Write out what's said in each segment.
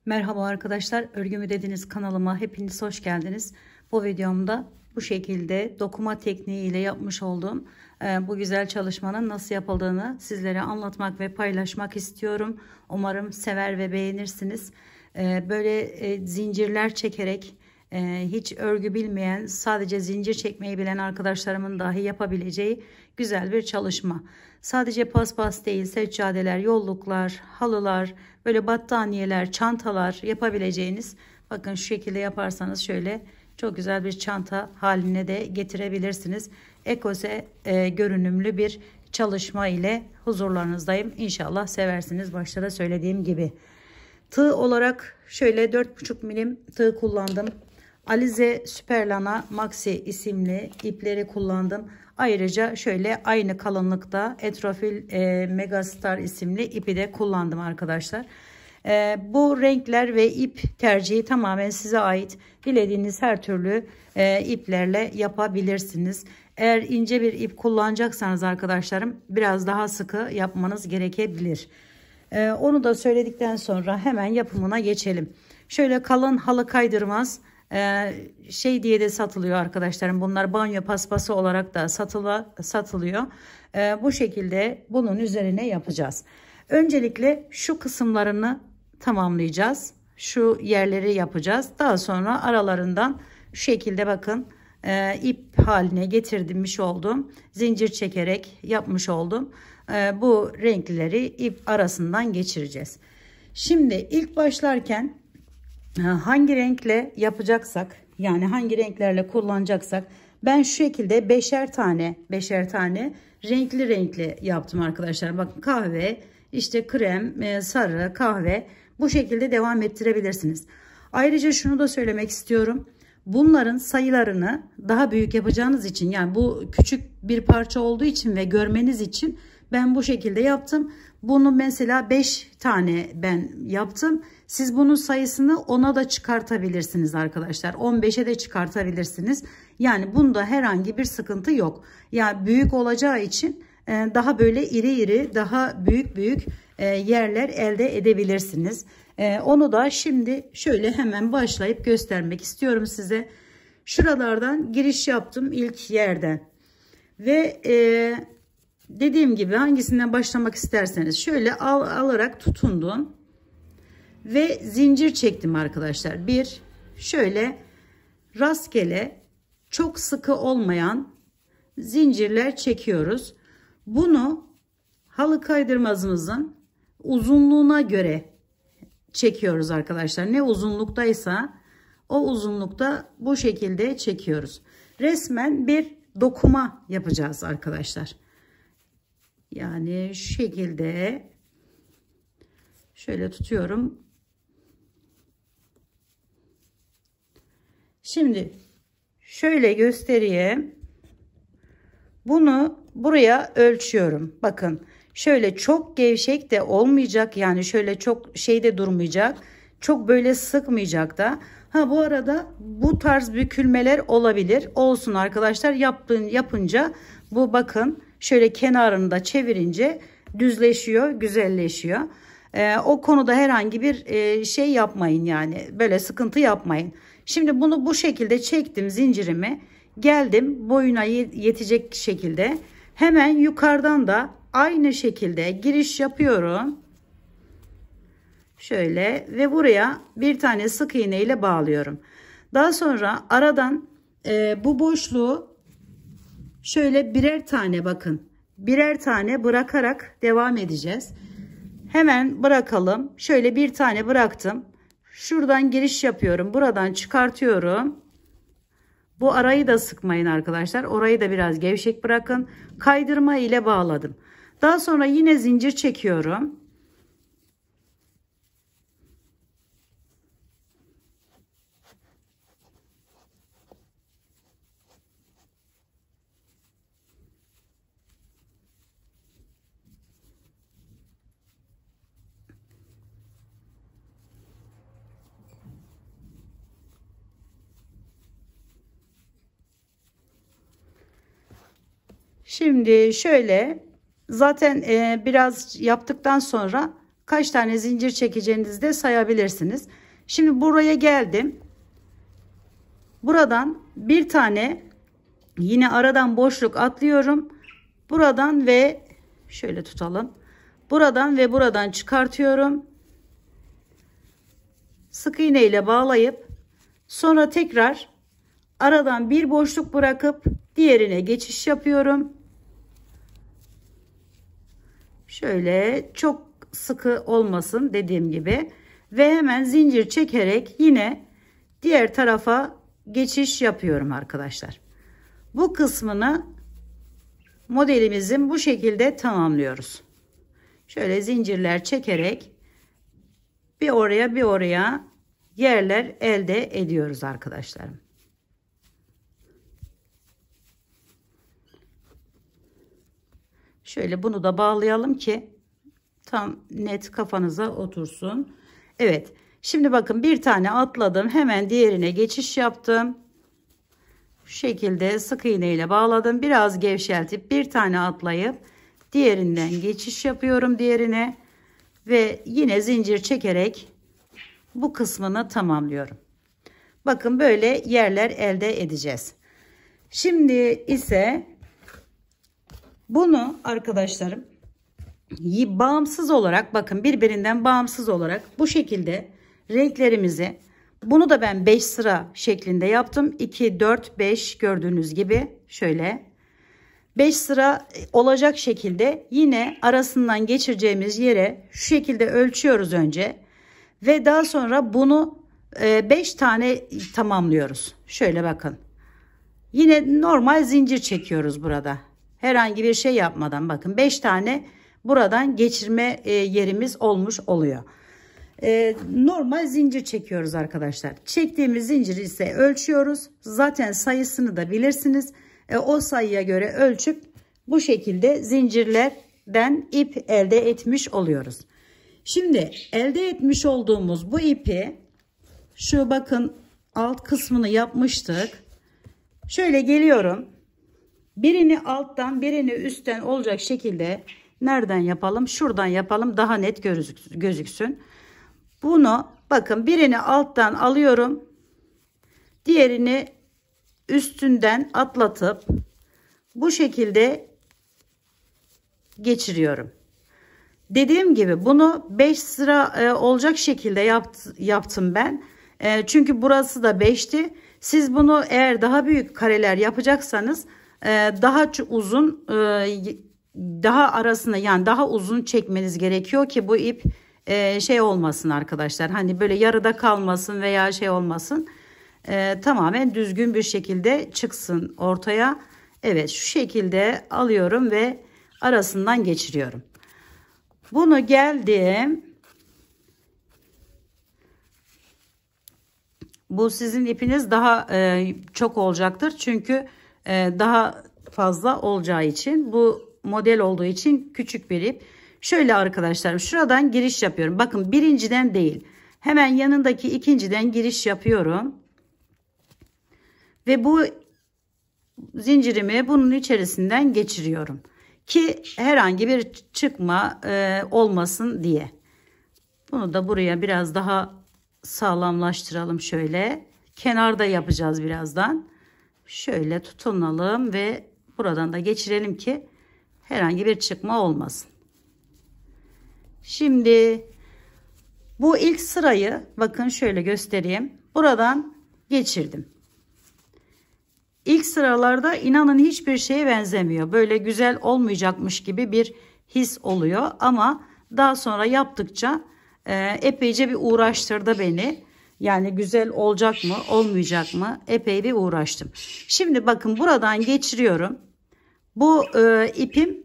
Merhaba arkadaşlar, Örgümü Dediniz kanalıma hepiniz hoş geldiniz. Bu videomda bu şekilde dokuma tekniği ile yapmış olduğum bu güzel çalışmanın nasıl yapıldığını sizlere anlatmak ve paylaşmak istiyorum. Umarım sever ve beğenirsiniz. Böyle zincirler çekerek hiç örgü bilmeyen, sadece zincir çekmeyi bilen arkadaşlarımın dahi yapabileceği güzel bir çalışma. Sadece paspas değil, seccadeler, yolluklar, halılar, böyle battaniyeler, çantalar yapabileceğiniz, bakın şu şekilde yaparsanız şöyle çok güzel bir çanta haline de getirebilirsiniz. Ekose görünümlü bir çalışma ile huzurlarınızdayım. İnşallah seversiniz. Başta da söylediğim gibi. Tığ olarak şöyle 4,5 milim tığ kullandım. Alize Superlana Maxi isimli ipleri kullandım. Ayrıca şöyle aynı kalınlıkta Etrofil Megastar isimli ipi de kullandım arkadaşlar. Bu renkler ve ip tercihi tamamen size ait. Dilediğiniz her türlü iplerle yapabilirsiniz. Eğer ince bir ip kullanacaksanız arkadaşlarım biraz daha sıkı yapmanız gerekebilir. Onu da söyledikten sonra hemen yapımına geçelim. Şöyle kalın halı kaydırmaz şey diye de satılıyor arkadaşlarım. Bunlar banyo paspası olarak da satılıyor. Bu şekilde bunun üzerine yapacağız. Öncelikle şu kısımlarını tamamlayacağız. Şu yerleri yapacağız. Daha sonra aralarından şu şekilde bakın ip haline getirmiş olduğum, zincir çekerek yapmış olduğum bu renkleri ip arasından geçireceğiz. Şimdi ilk başlarken hangi renkle yapacaksak, yani hangi renklerle kullanacaksak, ben şu şekilde beşer tane renkli yaptım arkadaşlar. Bakın kahve, işte krem, sarı, kahve, bu şekilde devam ettirebilirsiniz. Ayrıca şunu da söylemek istiyorum. Bunların sayılarını daha büyük yapacağınız için, yani bu küçük bir parça olduğu için ve görmeniz için ben bu şekilde yaptım. Bunu mesela 5 tane ben yaptım. Siz bunun sayısını 10'a da çıkartabilirsiniz arkadaşlar. 15'e de çıkartabilirsiniz. Yani bunda herhangi bir sıkıntı yok. Yani büyük olacağı için daha böyle iri daha büyük yerler elde edebilirsiniz. Onu da şimdi şöyle hemen başlayıp göstermek istiyorum size. Şuralardan giriş yaptım ilk yerden. Ve dediğim gibi hangisinden başlamak isterseniz şöyle alarak tutundum. Ve zincir çektim arkadaşlar. Bir şöyle rastgele çok sıkı olmayan zincirler çekiyoruz. Bunu halı kaydırmazımızın uzunluğuna göre çekiyoruz arkadaşlar. Ne uzunluktaysa o uzunlukta bu şekilde çekiyoruz. Resmen bir dokuma yapacağız arkadaşlar. Yani şu şekilde şöyle tutuyorum. Şimdi şöyle göstereyim. Bunu buraya ölçüyorum. Bakın şöyle çok gevşek de olmayacak. Yani şöyle çok şey de durmayacak. Çok böyle sıkmayacak da. Ha, bu arada bu tarz bükülmeler olabilir. Olsun arkadaşlar, yapınca bu bakın şöyle kenarını da çevirince düzleşiyor, güzelleşiyor. O konuda herhangi bir şey yapmayın, yani böyle sıkıntı yapmayın. Şimdi bunu bu şekilde çektim zincirimi, geldim boyuna yetecek şekilde hemen yukarıdan da aynı şekilde giriş yapıyorum. Şöyle ve buraya bir tane sık iğne ile bağlıyorum. Daha sonra aradan bu boşluğu şöyle birer tane, bakın birer tane bırakarak devam edeceğiz. Hemen bırakalım. Şöyle bir tane bıraktım. Şuradan giriş yapıyorum. Buradan çıkartıyorum. Bu arayı da sıkmayın arkadaşlar. Orayı da biraz gevşek bırakın. Kaydırma ile bağladım. Daha sonra yine zincir çekiyorum. Şimdi şöyle zaten biraz yaptıktan sonra kaç tane zincir çekeceğinizi de sayabilirsiniz. Şimdi buraya geldim. Buradan bir tane yine aradan boşluk atlıyorum. Buradan ve şöyle tutalım. Buradan ve buradan çıkartıyorum. Sık iğne ile bağlayıp sonra tekrar aradan bir boşluk bırakıp diğerine geçiş yapıyorum. Şöyle çok sıkı olmasın dediğim gibi ve hemen zincir çekerek yine diğer tarafa geçiş yapıyorum arkadaşlar. Bu kısmını modelimizin bu şekilde tamamlıyoruz. Şöyle zincirler çekerek bir oraya bir oraya yerler elde ediyoruz arkadaşlarım. Şöyle bunu da bağlayalım ki tam net kafanıza otursun. Evet. Şimdi bakın bir tane atladım. Hemen diğerine geçiş yaptım. Şu şekilde sık iğne ile bağladım. Biraz gevşeltip bir tane atlayıp diğerinden geçiş yapıyorum diğerine. Ve yine zincir çekerek bu kısmını tamamlıyorum. Bakın böyle yerler elde edeceğiz. Şimdi ise bunu arkadaşlarım bağımsız olarak bakın birbirinden bağımsız olarak bu şekilde renklerimizi bunu da ben 5 sıra şeklinde yaptım. 2, 4, 5 gördüğünüz gibi şöyle 5 sıra olacak şekilde yine arasından geçireceğimiz yere şu şekilde ölçüyoruz önce ve daha sonra bunu 5 tane tamamlıyoruz. Şöyle bakın. Yine normal zincir çekiyoruz burada. Herhangi bir şey yapmadan bakın 5 tane buradan geçirme yerimiz olmuş oluyor. Normal zincir çekiyoruz arkadaşlar. Çektiğimiz zinciri ise ölçüyoruz. Zaten sayısını da bilirsiniz. O sayıya göre ölçüp bu şekilde zincirlerden ip elde etmiş oluyoruz. Şimdi elde etmiş olduğumuz bu ipi şu bakın alt kısmını yapmıştık. Şöyle geliyorum. Birini alttan birini üstten olacak şekilde nereden yapalım? Şuradan yapalım daha net gözüksün. Bunu bakın birini alttan alıyorum. Diğerini üstünden atlatıp bu şekilde geçiriyorum. Dediğim gibi bunu 5 sıra olacak şekilde yaptım ben. Çünkü burası da 5'ti. Siz bunu eğer daha büyük kareler yapacaksanız daha uzun daha arasına yani daha uzun çekmeniz gerekiyor ki bu ip şey olmasın arkadaşlar. Hani böyle yarıda kalmasın veya şey olmasın. Tamamen düzgün bir şekilde çıksın ortaya. Evet şu şekilde alıyorum ve arasından geçiriyorum. Bunu geldim. Bu sizin ipiniz daha çok olacaktır. Çünkü daha fazla olacağı için bu model olduğu için küçük bir ip. Şöyle arkadaşlar şuradan giriş yapıyorum. Bakın birinciden değil. Hemen yanındaki ikinciden giriş yapıyorum. Ve bu zincirimi bunun içerisinden geçiriyorum. Ki herhangi bir çıkma olmasın diye. Bunu da buraya biraz daha sağlamlaştıralım şöyle. Kenarda yapacağız birazdan. Şöyle tutunalım ve buradan da geçirelim ki herhangi bir çıkma olmasın. Şimdi bu ilk sırayı bakın şöyle göstereyim. Buradan geçirdim. İlk sıralarda inanın hiçbir şeye benzemiyor. Böyle güzel olmayacakmış gibi bir his oluyor. Ama daha sonra yaptıkça epeyce bir uğraştırdı beni. Yani güzel olacak mı olmayacak mı epey bir uğraştım. Şimdi bakın buradan geçiriyorum. Bu ipim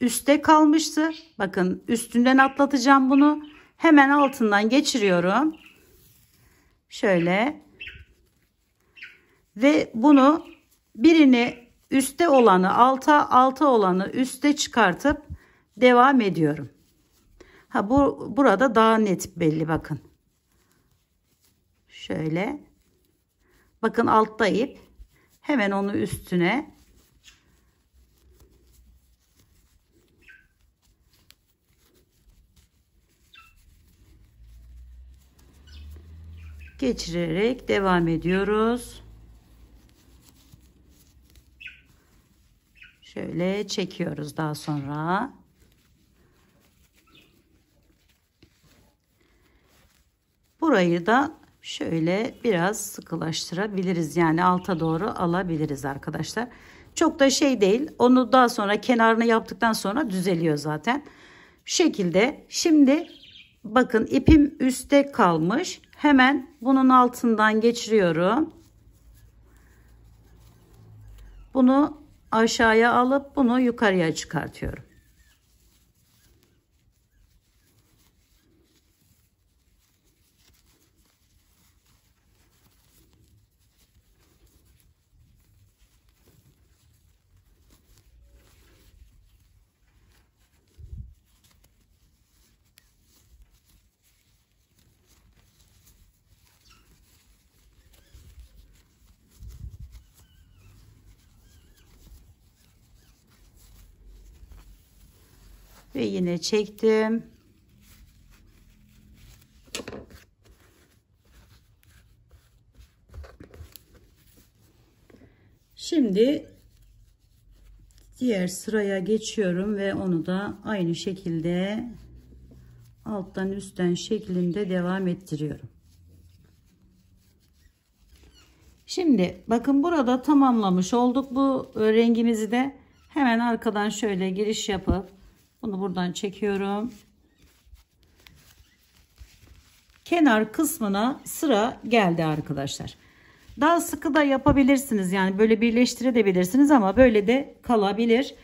üstte kalmıştı. Bakın üstünden atlatacağım bunu. Hemen altından geçiriyorum. Şöyle. Ve bunu birini üstte olanı alta olanı üste çıkartıp devam ediyorum. Burada daha net belli bakın. Şöyle. Bakın altta ip. Hemen onu üstüne. geçirerek devam ediyoruz. Şöyle çekiyoruz daha sonra. Burayı da şöyle biraz sıkılaştırabiliriz. Yani alta doğru alabiliriz arkadaşlar. Çok da şey değil. Onu daha sonra kenarını yaptıktan sonra düzeliyor zaten. Şu şekilde. Şimdi bakın ipim üstte kalmış. Hemen bunun altından geçiriyorum. Bunu aşağıya alıp bunu yukarıya çıkartıyorum. Ve yine çektim. Şimdi diğer sıraya geçiyorum ve onu da aynı şekilde alttan üstten şeklinde devam ettiriyorum. Şimdi bakın burada tamamlamış olduk bu rengimizi de. Hemen arkadan şöyle giriş yapıp bunu buradan çekiyorum. Kenar kısmına sıra geldi arkadaşlar. Daha sıkı da yapabilirsiniz. Yani böyle birleştirebilirsiniz ama böyle de kalabilir.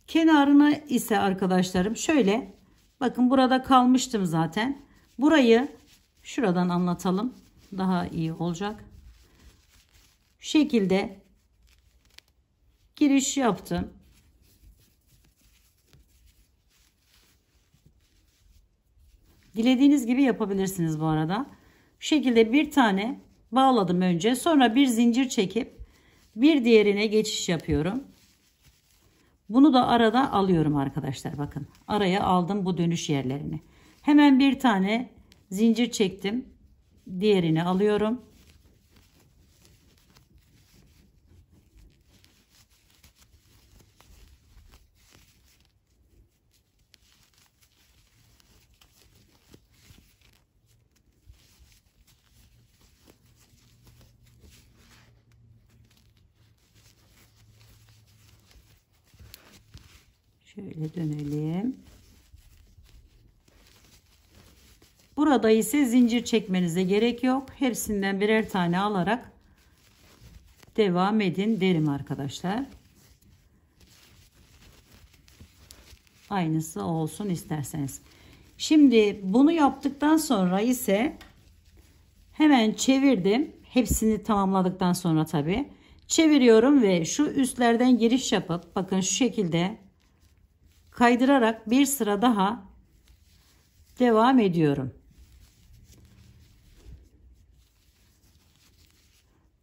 Kenarına ise arkadaşlarım şöyle bakın burada kalmıştım zaten. Burayı şuradan anlatalım. Daha iyi olacak. Şu şekilde giriş yaptım. Dilediğiniz gibi yapabilirsiniz bu arada. Şu şekilde bir tane bağladım önce. Sonra bir zincir çekip bir diğerine geçiş yapıyorum. Bunu da arada alıyorum arkadaşlar. Bakın araya aldım bu dönüş yerlerini. Hemen bir tane zincir çektim. Diğerini alıyorum. Şöyle dönelim. Burada ise zincir çekmenize gerek yok. Hepsinden birer tane alarak devam edin derim arkadaşlar. Aynısı olsun isterseniz. Şimdi bunu yaptıktan sonra ise hemen çevirdim. Hepsini tamamladıktan sonra tabi çeviriyorum ve şu üstlerden giriş yapıp bakın şu şekilde kaydırarak bir sıra daha devam ediyorum.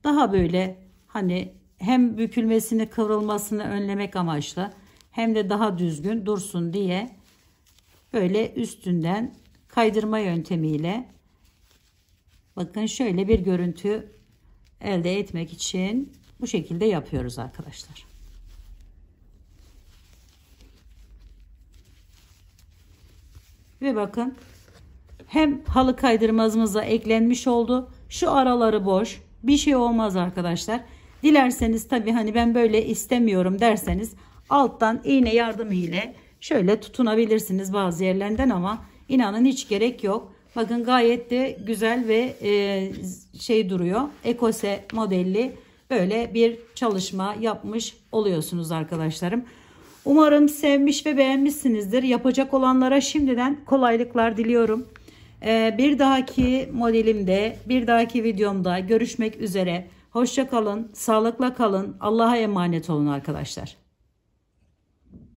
Daha böyle hani hem bükülmesini, kıvrılmasını önlemek amaçlı hem de daha düzgün dursun diye böyle üstünden kaydırma yöntemiyle bakın şöyle bir görüntü elde etmek için bu şekilde yapıyoruz arkadaşlar. Ve bakın hem halı kaydırmamıza eklenmiş oldu. Şu araları boş. Bir şey olmaz arkadaşlar. Dilerseniz tabii hani ben böyle istemiyorum derseniz alttan iğne yardımı ile şöyle tutunabilirsiniz bazı yerlerinden ama inanın hiç gerek yok. Bakın gayet de güzel ve şey duruyor. Ekose modelli böyle bir çalışma yapmış oluyorsunuz arkadaşlarım. Umarım sevmiş ve beğenmişsinizdir. Yapacak olanlara şimdiden kolaylıklar diliyorum. Bir dahaki modelimde, bir dahaki videomda görüşmek üzere. Hoşça kalın, sağlıkla kalın. Allah'a emanet olun arkadaşlar.